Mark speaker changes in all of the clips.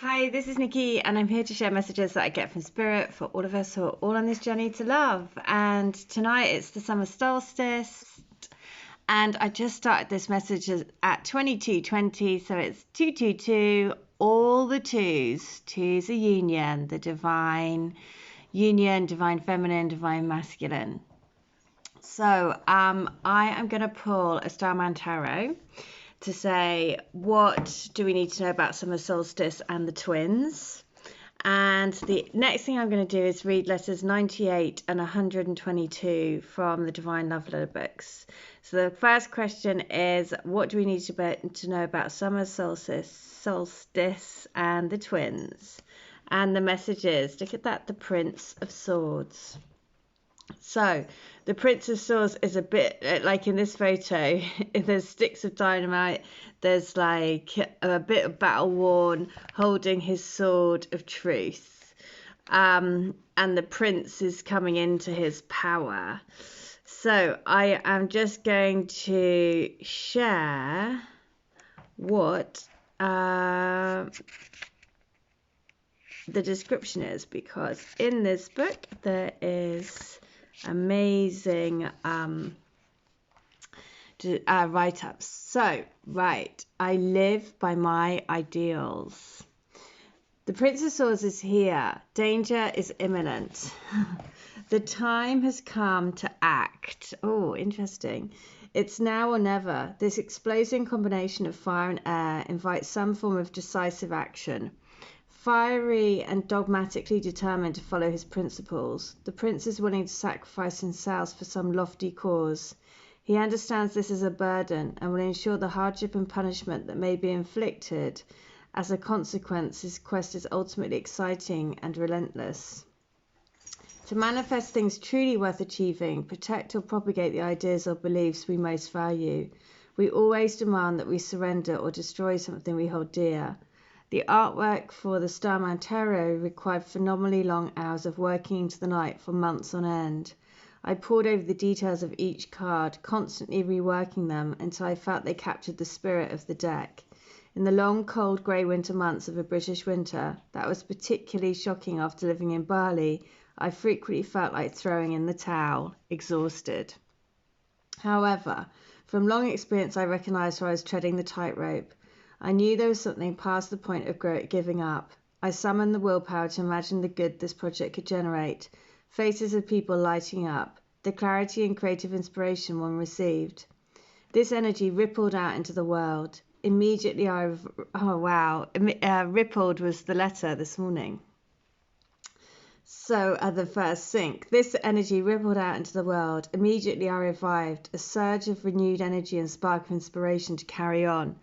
Speaker 1: Hi, this is Nikki, and I'm here to share messages that I get from Spirit for all of us who are all on this journey to love. And tonight it's the summer solstice, and I just started this message at 22:20, so it's 222, all the twos. Twos are union, the divine union, divine feminine, divine masculine. So I am going to pull a Starman tarot to say, what do we need to know about summer solstice and the twins? And the next thing I'm going to do is read letters 98 and 122 from the Divine Love Letter books. So the first question is, what do we need to know about summer solstice and the twins? And the message is, look at that, the Prince of Swords. So the Prince of Swords is a bit like in this photo. There's sticks of dynamite. There's like a bit of battle worn, holding his sword of truth. And the prince is coming into his power. So I am just going to share what the description is, because in this book there is amazing write-ups. So, right, I live by my ideals. The Prince of Swords is here. Danger is imminent. The time has come to act. Oh, interesting. It's now or never. This explosive combination of fire and air invites some form of decisive action. Fiery and dogmatically determined to follow his principles, the prince is willing to sacrifice himself for some lofty cause. He understands this is a burden and will ensure the hardship and punishment that may be inflicted. As a consequence, his quest is ultimately exciting and relentless. To manifest things truly worth achieving, protect or propagate the ideas or beliefs we most value. We always demand that we surrender or destroy something we hold dear. The artwork for the Starman Tarot required phenomenally long hours of working into the night for months on end. I pored over the details of each card, constantly reworking them until I felt they captured the spirit of the deck. In the long, cold, grey winter months of a British winter, that was particularly shocking after living in Bali, I frequently felt like throwing in the towel, exhausted. However, from long experience I recognised where I was treading the tightrope. I knew there was something past the point of giving up. I summoned the willpower to imagine the good this project could generate, faces of people lighting up, the clarity and creative inspiration one received. This energy rippled out into the world. Immediately rippled was the letter this morning. So at the first sync, this energy rippled out into the world. Immediately I revived, a surge of renewed energy and spark of inspiration to carry on.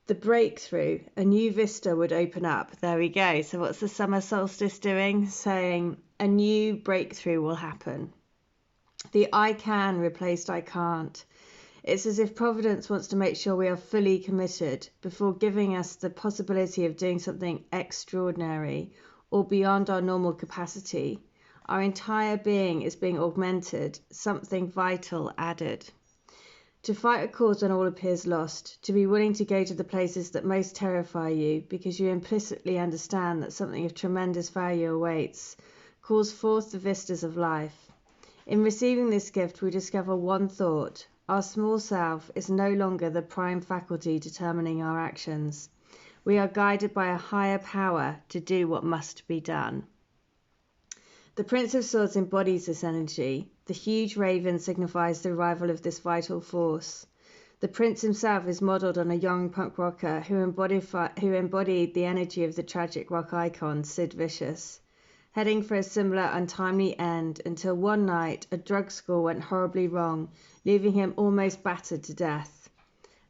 Speaker 1: The breakthrough, a new vista would open up. There we go. So what's the summer solstice doing? Saying a new breakthrough will happen. The I can replaced I can't. It's as if Providence wants to make sure we are fully committed before giving us the possibility of doing something extraordinary or beyond our normal capacity. Our entire being is being augmented, something vital added. To fight a cause when all appears lost, to be willing to go to the places that most terrify you because you implicitly understand that something of tremendous value awaits, calls forth the vistas of life. In receiving this gift, we discover one thought. Our small self is no longer the prime faculty determining our actions. We are guided by a higher power to do what must be done. The Prince of Swords embodies this energy. The huge raven signifies the arrival of this vital force. The prince himself is modelled on a young punk rocker who embodied the energy of the tragic rock icon Sid Vicious, heading for a similar untimely end until one night a drug score went horribly wrong, leaving him almost battered to death.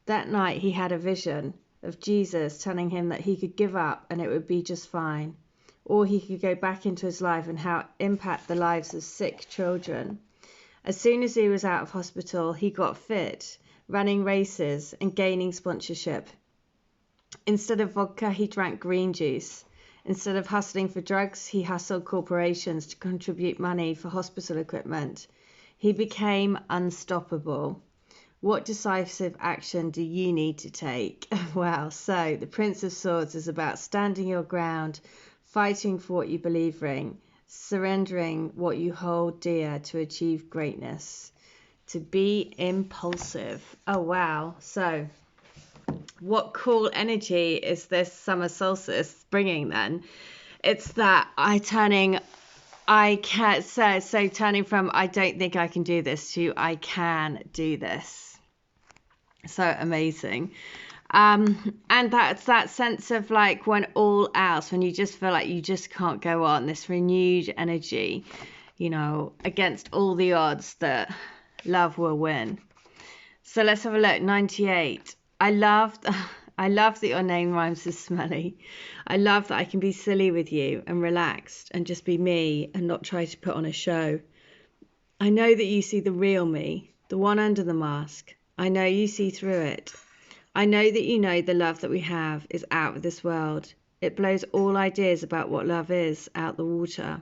Speaker 1: That night he had a vision of Jesus telling him that he could give up and it would be just fine, or he could go back into his life and impact the lives of sick children. As soon as he was out of hospital, he got fit, running races and gaining sponsorship. Instead of vodka, he drank green juice. Instead of hustling for drugs, he hustled corporations to contribute money for hospital equipment. He became unstoppable. What decisive action do you need to take? Well, so the Prince of Swords is about standing your ground, fighting for what you believe in, surrendering what you hold dear to achieve greatness, to be impulsive. Oh, wow. So what cool energy is this summer solstice bringing then? It's that turning from I don't think I can do this to I can do this. So amazing. And that's that sense of like when all else, when you just feel like you just can't go on, this renewed energy, against all the odds that love will win. So let's have a look. 98. I love that your name rhymes with smelly. I love that I can be silly with you and relaxed and just be me and not try to put on a show. I know that you see the real me, the one under the mask. I know you see through it. I know that you know the love that we have is out of this world. It blows all ideas about what love is out the water.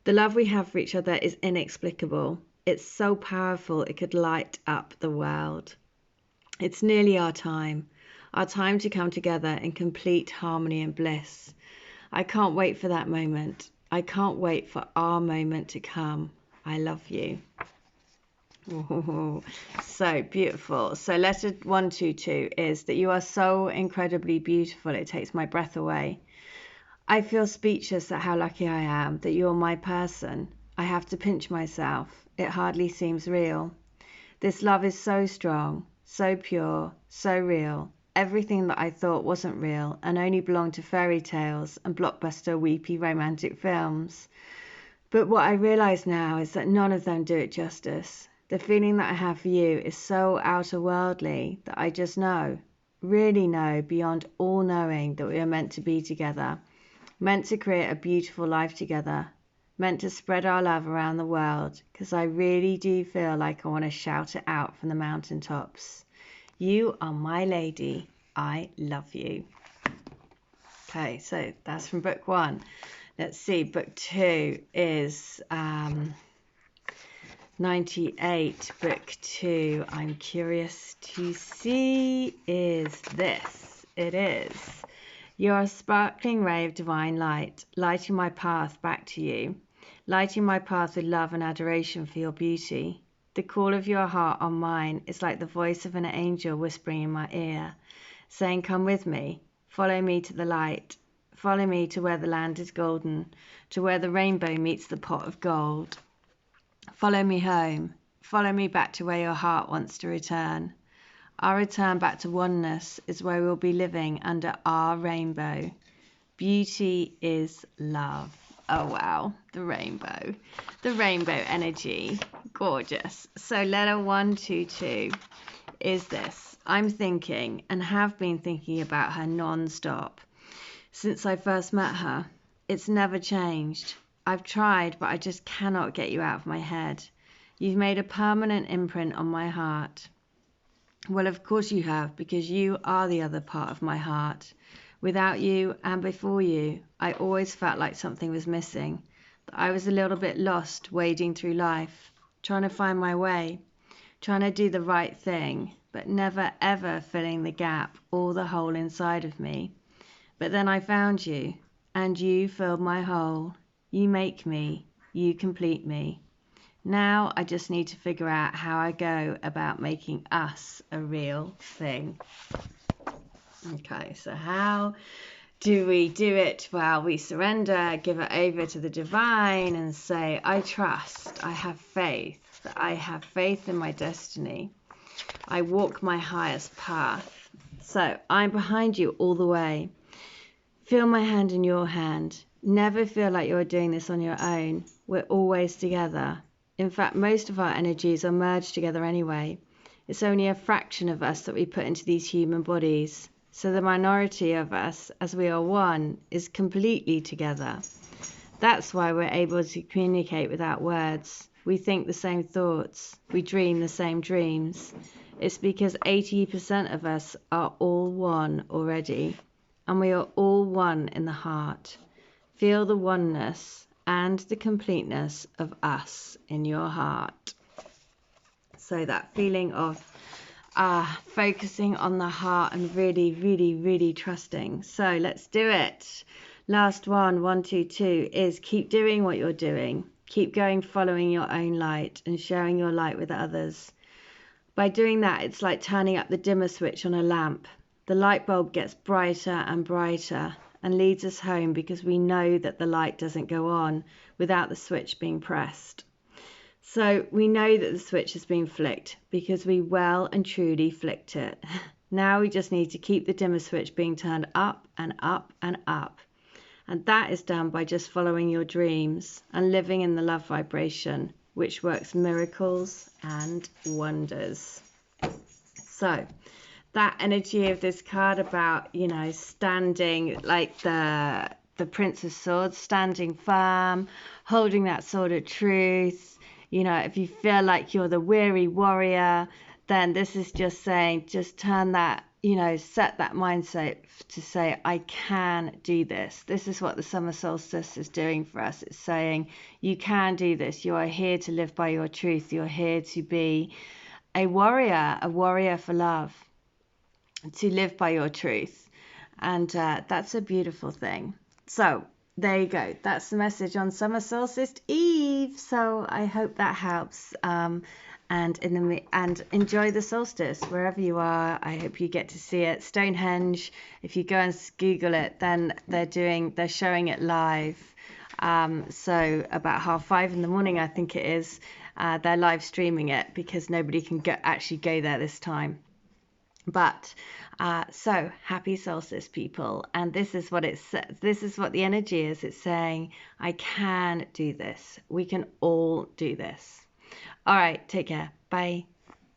Speaker 1: The love we have for each other is inexplicable. It's so powerful it could light up the world. It's nearly our time to come together in complete harmony and bliss. I can't wait for that moment. I can't wait for our moment to come. I love you. Ooh, so beautiful. So letter 122 is that you are so incredibly beautiful, it takes my breath away. I feel speechless at how lucky I am that you're my person. I have to pinch myself. It hardly seems real. This love is so strong, so pure, so real. Everything that I thought wasn't real and only belonged to fairy tales and blockbuster weepy romantic films. But what I realize now is that none of them do it justice. The feeling that I have for you is so outer-worldly that I just know, really know beyond all knowing that we are meant to be together, meant to create a beautiful life together, meant to spread our love around the world, because I really do feel like I want to shout it out from the mountaintops. You are my lady. I love you. Okay, so that's from book 1. Let's see, book 2 is 98. Book 2, I'm curious to see, is this. It is. You're a sparkling ray of divine light, lighting my path back to you, lighting my path with love and adoration for your beauty. The call of your heart on mine is like the voice of an angel whispering in my ear, saying, come with me, follow me to the light, follow me to where the land is golden, to where the rainbow meets the pot of gold. Follow me home, follow me back to where your heart wants to return. Our return back to oneness is where we'll be living under our rainbow. Beauty is love. Oh wow, the rainbow energy, gorgeous. So letter 122 is this. I'm thinking and have been thinking about her non-stop since I first met her. It's never changed. I've tried, but I just cannot get you out of my head. You've made a permanent imprint on my heart. Well, of course you have, because you are the other part of my heart. Without you and before you, I always felt like something was missing, that I was a little bit lost wading through life, trying to find my way, trying to do the right thing, but never ever filling the gap or the hole inside of me. But then I found you, and you filled my hole. You make me, you complete me. Now I just need to figure out how I go about making us a real thing. Okay, so how do we do it? Well, we surrender, give it over to the divine and say, I trust, I have faith, that I have faith in my destiny. I walk my highest path. So I'm behind you all the way. Feel my hand in your hand. Never feel like you're doing this on your own. We're always together. In fact, most of our energies are merged together anyway. It's only a fraction of us that we put into these human bodies. So the minority of us, as we are one, is completely together. That's why we're able to communicate without words. We think the same thoughts. We dream the same dreams. It's because 80% of us are all one already. And we are all one in the heart. Feel the oneness and the completeness of us in your heart. So that feeling of focusing on the heart and really, really, really trusting. So let's do it. Last one, 1, 2, 2, is keep doing what you're doing. Keep going, following your own light and sharing your light with others. By doing that, it's like turning up the dimmer switch on a lamp. The light bulb gets brighter and brighter and leads us home because we know that the light doesn't go on without the switch being pressed. So we know that the switch has been flicked because we well and truly flicked it. Now we just need to keep the dimmer switch being turned up and up and up. And that is done by just following your dreams and living in the love vibration, which works miracles and wonders. So that energy of this card about, you know, standing like the Prince of Swords, standing firm, holding that sword of truth. You know, if you feel like you're the weary warrior, then this is just saying, just turn that, you know, set that mindset to say, I can do this. This is what the summer solstice is doing for us. It's saying, you can do this. You are here to live by your truth. You're here to be a warrior for love, to live by your truth. And that's a beautiful thing. So there you go. That's the message on Summer Solstice Eve. So I hope that helps. And enjoy the solstice wherever you are. I hope you get to see it. Stonehenge, if you go and Google it, then they're showing it live. So about 5:30 in the morning, I think it is. They're live streaming it because nobody can actually go there this time. But so happy solstice, people. And this is what the energy is. It's saying, I can do this. We can all do this. All right, take care. Bye.